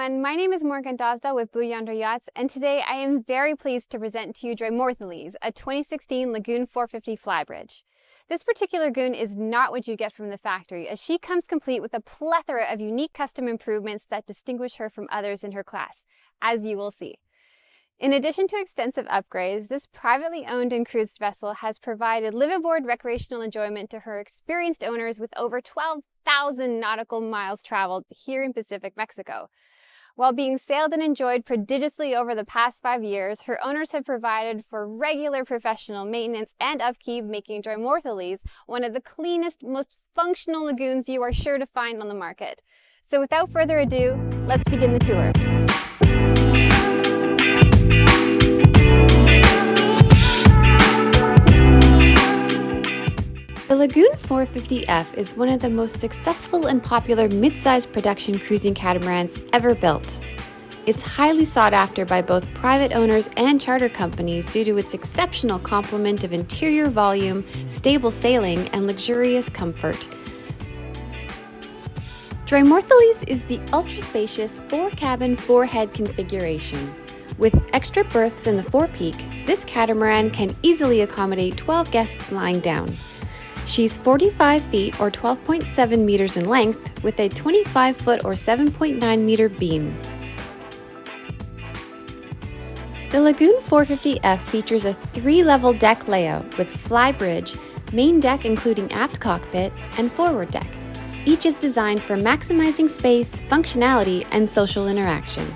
everyone, my name is Morgan Dosdell with Yonder Yachts, and today I am very pleased to present to you Drimorthiles, a 2016 Lagoon 450 flybridge. This particular lagoon is not what you get from the factory, as she comes complete with a plethora of unique custom improvements that distinguish her from others in her class, as you will see. In addition to extensive upgrades, this privately owned and cruised vessel has provided liveaboard recreational enjoyment to her experienced owners with over 12,000 nautical miles traveled here in Pacific Mexico. While being sailed and enjoyed prodigiously over the past 5 years, her owners have provided for regular professional maintenance and upkeep, making Drimorthiles one of the cleanest, most functional lagoons you are sure to find on the market. So without further ado, let's begin the tour. The Lagoon 450F is one of the most successful and popular mid-size production cruising catamarans ever built. It's highly sought after by both private owners and charter companies due to its exceptional complement of interior volume, stable sailing, and luxurious comfort. Drimorthiles is the ultra-spacious 4-cabin, 4-head configuration. With extra berths in the forepeak, this catamaran can easily accommodate 12 guests lying down. She's 45 feet or 12.7 meters in length with a 25 foot or 7.9 meter beam. The Lagoon 450F features a 3-level deck layout with flybridge, main deck including aft cockpit, and forward deck. Each is designed for maximizing space, functionality, and social interaction.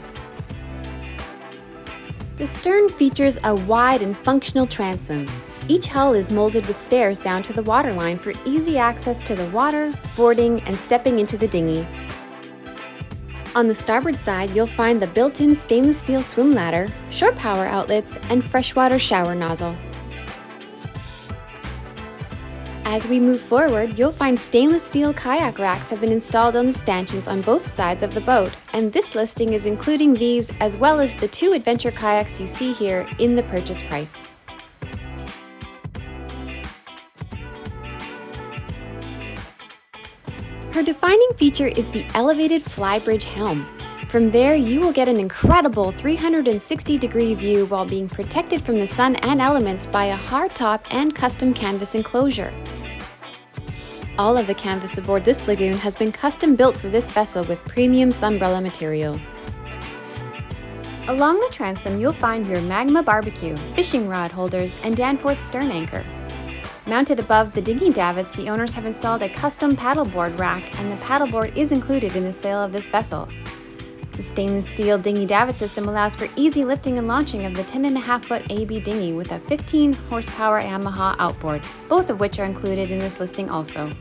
The stern features a wide and functional transom. Each hull is molded with stairs down to the waterline for easy access to the water, boarding, and stepping into the dinghy. On the starboard side, you'll find the built-in stainless steel swim ladder, shore power outlets, and freshwater shower nozzle. As we move forward, you'll find stainless steel kayak racks have been installed on the stanchions on both sides of the boat, and this listing is including these as well as the 2 adventure kayaks you see here in the purchase price. Her defining feature is the elevated flybridge helm. From there, you will get an incredible 360-degree view while being protected from the sun and elements by a hardtop and custom canvas enclosure. All of the canvas aboard this lagoon has been custom built for this vessel with premium sunbrella material. Along the transom, you'll find your Magma barbecue, fishing rod holders, and Danforth stern anchor. Mounted above the dinghy davits, the owners have installed a custom paddleboard rack, and the paddleboard is included in the sale of this vessel. The stainless steel dinghy davit system allows for easy lifting and launching of the 10.5-foot AB dinghy with a 15-horsepower Yamaha outboard, both of which are included in this listing also.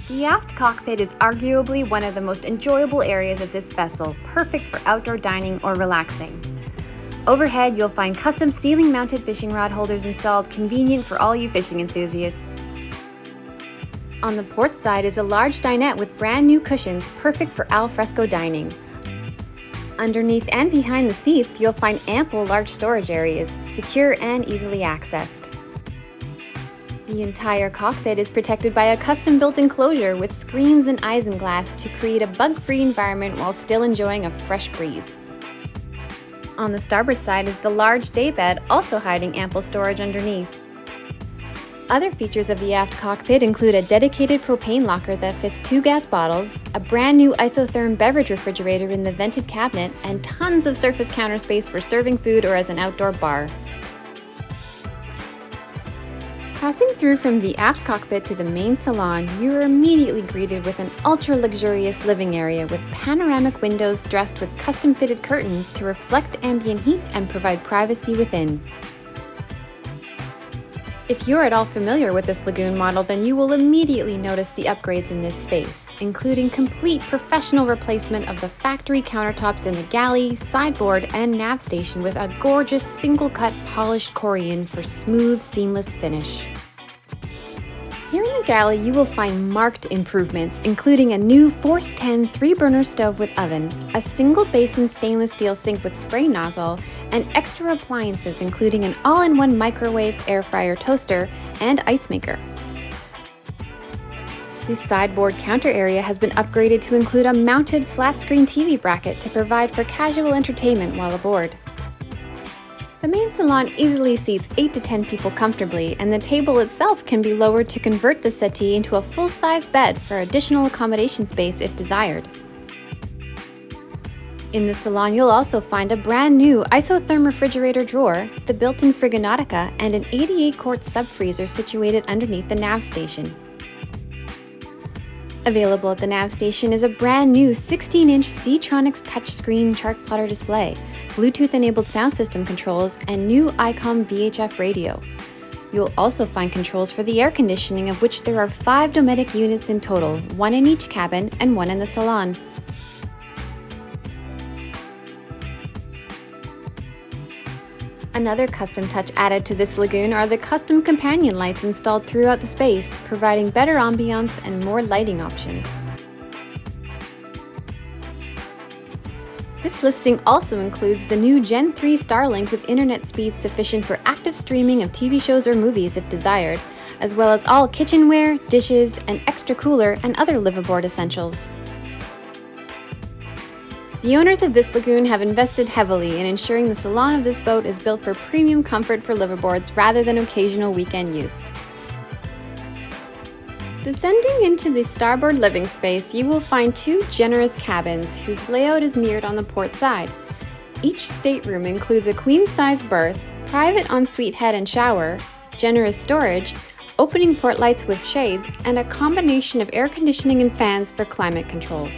The aft cockpit is arguably one of the most enjoyable areas of this vessel, perfect for outdoor dining or relaxing. Overhead, you'll find custom ceiling-mounted fishing rod holders installed, convenient for all you fishing enthusiasts. On the port side is a large dinette with brand new cushions, perfect for al fresco dining. Underneath and behind the seats, you'll find ample large storage areas, secure and easily accessed. The entire cockpit is protected by a custom-built enclosure with screens and isinglass to create a bug-free environment while still enjoying a fresh breeze. On the starboard side is the large daybed, also hiding ample storage underneath. Other features of the aft cockpit include a dedicated propane locker that fits 2 gas bottles, a brand new Isotherm beverage refrigerator in the vented cabinet, and tons of surface counter space for serving food or as an outdoor bar. Passing through from the aft cockpit to the main salon, you are immediately greeted with an ultra-luxurious living area with panoramic windows dressed with custom-fitted curtains to reflect ambient heat and provide privacy within. If you're at all familiar with this lagoon model, then you will immediately notice the upgrades in this space, including complete professional replacement of the factory countertops in the galley, sideboard, and nav station with a gorgeous single-cut polished Corian for smooth, seamless finish. Here in the galley, you will find marked improvements, including a new Force 10 3-burner stove with oven, a single-basin stainless steel sink with spray nozzle, and extra appliances including an all-in-one microwave, air fryer, toaster, and ice maker. The sideboard counter area has been upgraded to include a mounted flat-screen TV bracket to provide for casual entertainment while aboard. The main salon easily seats 8 to 10 people comfortably, and the table itself can be lowered to convert the settee into a full-size bed for additional accommodation space if desired. In the salon, you'll also find a brand new Isotherm refrigerator drawer, the built-in Frigganautica, and an 88-quart sub-freezer situated underneath the nav station. Available at the nav station is a brand new 16-inch Seatronix touchscreen chart plotter display, Bluetooth-enabled sound system controls, and new ICOM VHF radio. You'll also find controls for the air conditioning, of which there are 5 Dometic units in total, 1 in each cabin and 1 in the salon. Another custom touch added to this lagoon are the custom companion lights installed throughout the space, providing better ambiance and more lighting options. This listing also includes the new Gen 3 Starlink with internet speed sufficient for active streaming of TV shows or movies if desired, as well as all kitchenware, dishes, an extra cooler, and other liveaboard essentials. The owners of this lagoon have invested heavily in ensuring the salon of this boat is built for premium comfort for liveaboards rather than occasional weekend use. Descending into the starboard living space, you will find 2 generous cabins whose layout is mirrored on the port side. Each stateroom includes a queen-size berth, private ensuite head and shower, generous storage, opening port lights with shades, and a combination of air conditioning and fans for climate control.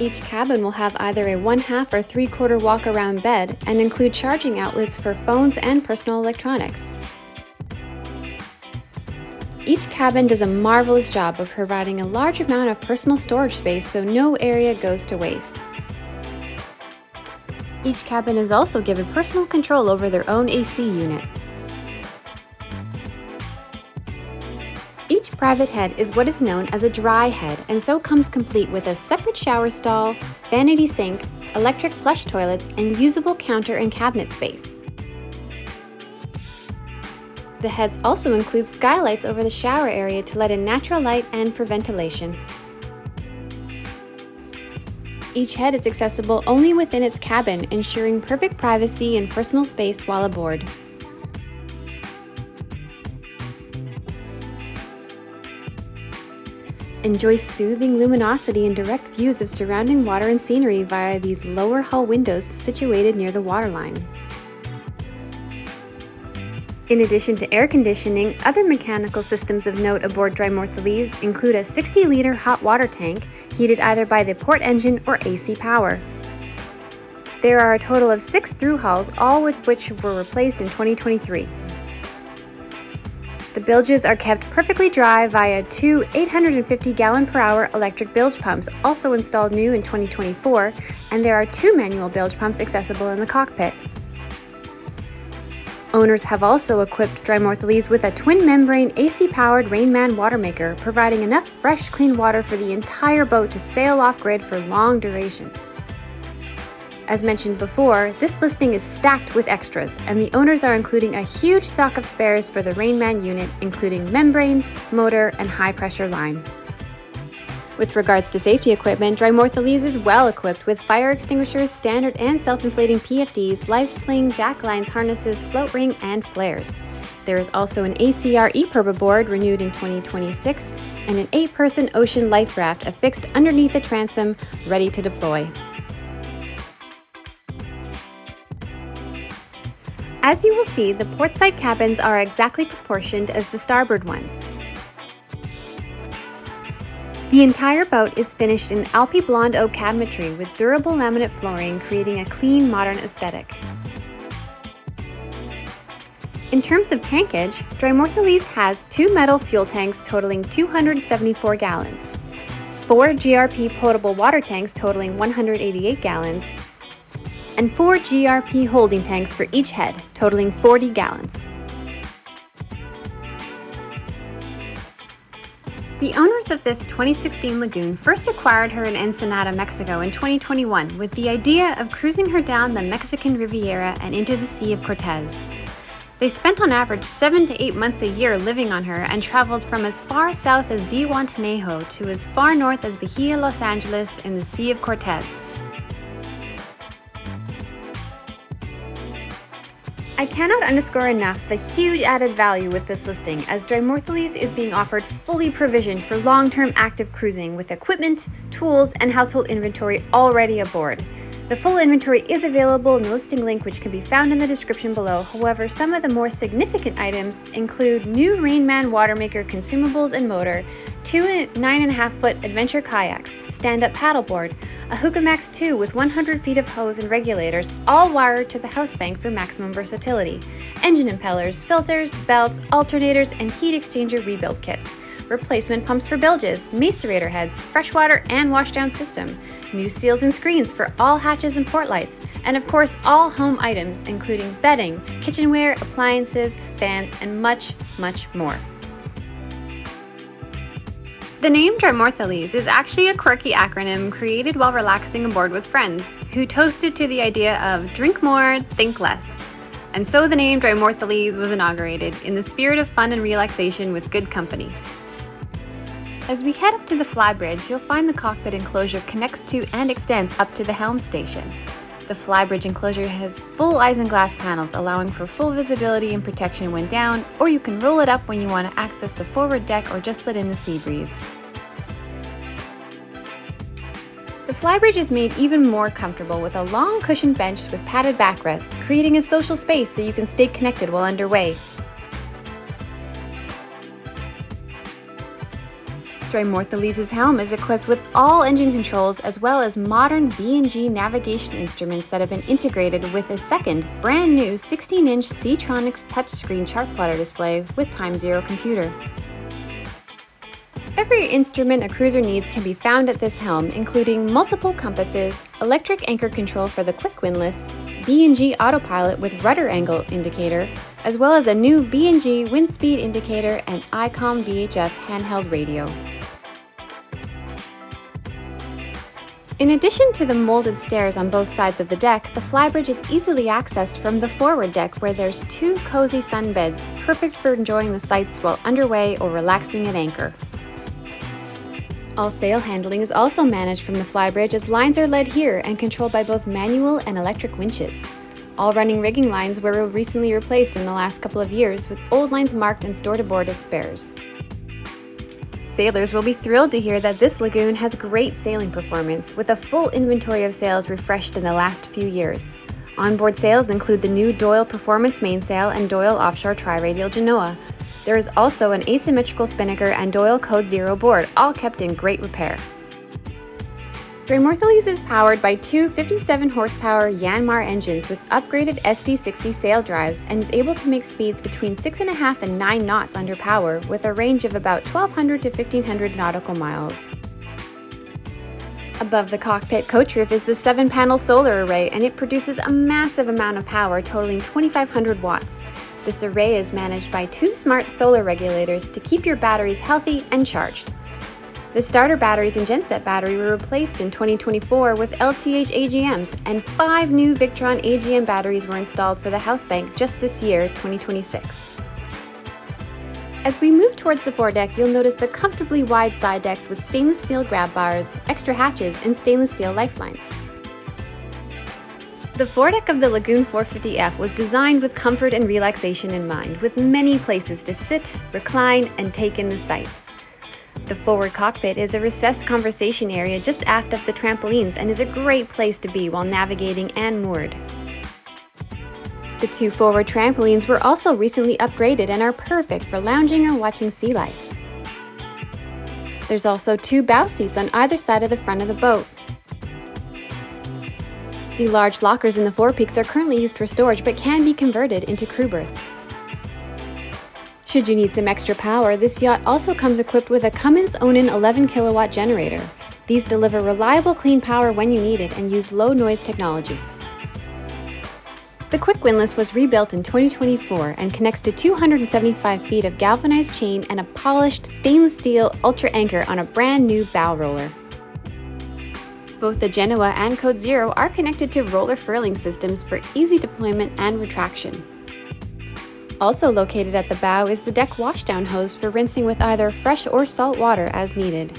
Each cabin will have either a 1/2 or 3/4 walk-around bed and include charging outlets for phones and personal electronics. Each cabin does a marvelous job of providing a large amount of personal storage space so no area goes to waste. Each cabin is also given personal control over their own AC unit. Each private head is what is known as a dry head, and so comes complete with a separate shower stall, vanity sink, electric flush toilets, and usable counter and cabinet space. The heads also include skylights over the shower area to let in natural light and for ventilation. Each head is accessible only within its cabin, ensuring perfect privacy and personal space while aboard. Enjoy soothing luminosity and direct views of surrounding water and scenery via these lower hull windows situated near the waterline. In addition to air conditioning, other mechanical systems of note aboard Drimorthiles include a 60-liter hot water tank, heated either by the port engine or AC power. There are a total of 6 through hulls, all of which were replaced in 2023. The bilges are kept perfectly dry via 2 850-gallon-per-hour electric bilge pumps, also installed new in 2024, and there are 2 manual bilge pumps accessible in the cockpit. Owners have also equipped Drimorthiles with a twin-membrane AC-powered Rainman water maker, providing enough fresh, clean water for the entire boat to sail off-grid for long durations. As mentioned before, this listing is stacked with extras, and the owners are including a huge stock of spares for the Rainman unit, including membranes, motor, and high-pressure line. With regards to safety equipment, Drimorthiles is well equipped with fire extinguishers, standard and self-inflating PFDs, life sling, jack lines, harnesses, float ring, and flares. There is also an ACR EPIRB board renewed in 2026, and an 8-person ocean life raft affixed underneath the transom, ready to deploy. As you will see, the portside cabins are exactly proportioned as the starboard ones. The entire boat is finished in Alpi blonde oak cabinetry with durable laminate flooring, creating a clean, modern aesthetic. In terms of tankage, Drimorthiles has 2 metal fuel tanks totaling 274 gallons, 4 GRP potable water tanks totaling 188 gallons, and 4 GRP holding tanks for each head, totaling 40 gallons. The owners of this 2016 Lagoon first acquired her in Ensenada, Mexico in 2021 with the idea of cruising her down the Mexican Riviera and into the Sea of Cortez. They spent on average 7 to 8 months a year living on her and traveled from as far south as Zihuatanejo to as far north as Bahia Los Angeles in the Sea of Cortez. I cannot underscore enough the huge added value with this listing, as Drimorthiles is being offered fully provisioned for long-term active cruising with equipment, tools, and household inventory already aboard. The full inventory is available in the listing link, which can be found in the description below. However, some of the more significant items include new Rainman watermaker consumables and motor, 2 9.5-foot adventure kayaks, stand-up paddleboard, a Hookamax 2 with 100 feet of hose and regulators, all wired to the house bank for maximum versatility, engine impellers, filters, belts, alternators, and heat exchanger rebuild kits, replacement pumps for bilges, macerator heads, freshwater and washdown system, new seals and screens for all hatches and port lights, and of course all home items including bedding, kitchenware, appliances, fans, and much, much more. The name Drimorthiles is actually a quirky acronym created while relaxing aboard with friends, who toasted to the idea of drink more, think less. And so the name Drimorthiles was inaugurated in the spirit of fun and relaxation with good company. As we head up to the flybridge, you'll find the cockpit enclosure connects to and extends up to the helm station. The flybridge enclosure has full isinglass panels, allowing for full visibility and protection when down, or you can roll it up when you want to access the forward deck or just let in the sea breeze. The flybridge is made even more comfortable with a long cushioned bench with padded backrest, creating a social space so you can stay connected while underway. Drimorthiles' helm is equipped with all engine controls as well as modern B&G navigation instruments that have been integrated with a second, brand new 16-inch Seatronix touchscreen chart plotter display with time zero computer. Every instrument a cruiser needs can be found at this helm, including multiple compasses, electric anchor control for the quick windlass, B&G autopilot with rudder angle indicator, as well as a new B&G wind speed indicator and ICOM VHF handheld radio. In addition to the molded stairs on both sides of the deck, the flybridge is easily accessed from the forward deck, where there's 2 cozy sunbeds, perfect for enjoying the sights while underway or relaxing at anchor. All sail handling is also managed from the flybridge, as lines are led here and controlled by both manual and electric winches. All running rigging lines were recently replaced in the last couple of years, with old lines marked and stored aboard as spares. Sailors will be thrilled to hear that this lagoon has great sailing performance, with a full inventory of sails refreshed in the last few years. Onboard sails include the new Doyle Performance mainsail and Doyle Offshore Tri-Radial Genoa. There is also an asymmetrical spinnaker and Doyle Code Zero board, all kept in great repair. Drimorthiles is powered by 2 57-horsepower Yanmar engines with upgraded SD60 sail drives and is able to make speeds between 6.5 and 9 knots under power, with a range of about 1,200 to 1,500 nautical miles. Above the cockpit coach roof is the 7-panel solar array, and it produces a massive amount of power totaling 2,500 watts. This array is managed by 2 smart solar regulators to keep your batteries healthy and charged. The starter batteries and genset battery were replaced in 2024 with LTH AGMs, and 5 new Victron AGM batteries were installed for the house bank just this year, 2026. As we move towards the foredeck, you'll notice the comfortably wide side decks with stainless steel grab bars, extra hatches, and stainless steel lifelines. The foredeck of the Lagoon 450F was designed with comfort and relaxation in mind, with many places to sit, recline, and take in the sights. The forward cockpit is a recessed conversation area just aft of the trampolines and is a great place to be while navigating and moored. The 2 forward trampolines were also recently upgraded and are perfect for lounging or watching sea life. There's also 2 bow seats on either side of the front of the boat. The large lockers in the forepeaks are currently used for storage but can be converted into crew berths. Should you need some extra power, this yacht also comes equipped with a Cummins Onan 11 kilowatt generator. These deliver reliable clean power when you need it and use low noise technology. The quick windlass was rebuilt in 2024 and connects to 275 feet of galvanized chain and a polished stainless steel ultra anchor on a brand new bow roller. Both the Genoa and Code Zero are connected to roller furling systems for easy deployment and retraction. Also located at the bow is the deck washdown hose for rinsing with either fresh or salt water as needed.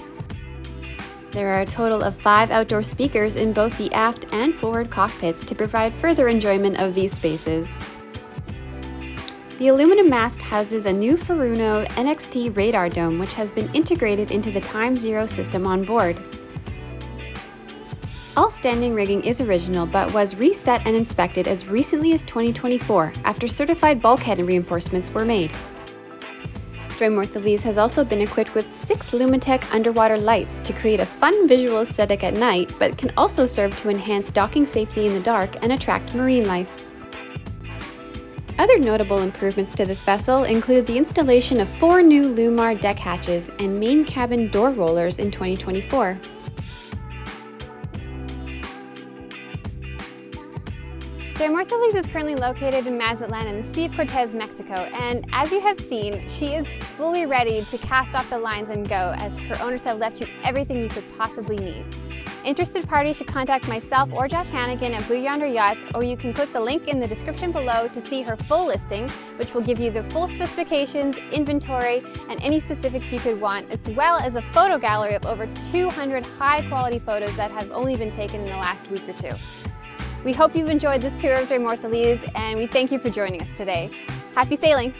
There are a total of 5 outdoor speakers in both the aft and forward cockpits to provide further enjoyment of these spaces. The aluminum mast houses a new Furuno NXT radar dome which has been integrated into the Time Zero system on board. All standing rigging is original but was reset and inspected as recently as 2024 after certified bulkhead reinforcements were made. Drimorthiles has also been equipped with 6 Lumitech underwater lights to create a fun visual aesthetic at night, but can also serve to enhance docking safety in the dark and attract marine life. Other notable improvements to this vessel include the installation of 4 new Yanmar deck hatches and main cabin door rollers in 2024. Drimorthiles is currently located in Mazatlan in the Sea of Cortez, Mexico, and as you have seen, she is fully ready to cast off the lines and go, as her owners have left you everything you could possibly need. Interested parties should contact myself or Josh Hannigan at Blue Yonder Yachts, or you can click the link in the description below to see her full listing, which will give you the full specifications, inventory, and any specifics you could want, as well as a photo gallery of over 200 high-quality photos that have only been taken in the last week or two. We hope you've enjoyed this tour of Drimorthiles, and we thank you for joining us today. Happy sailing!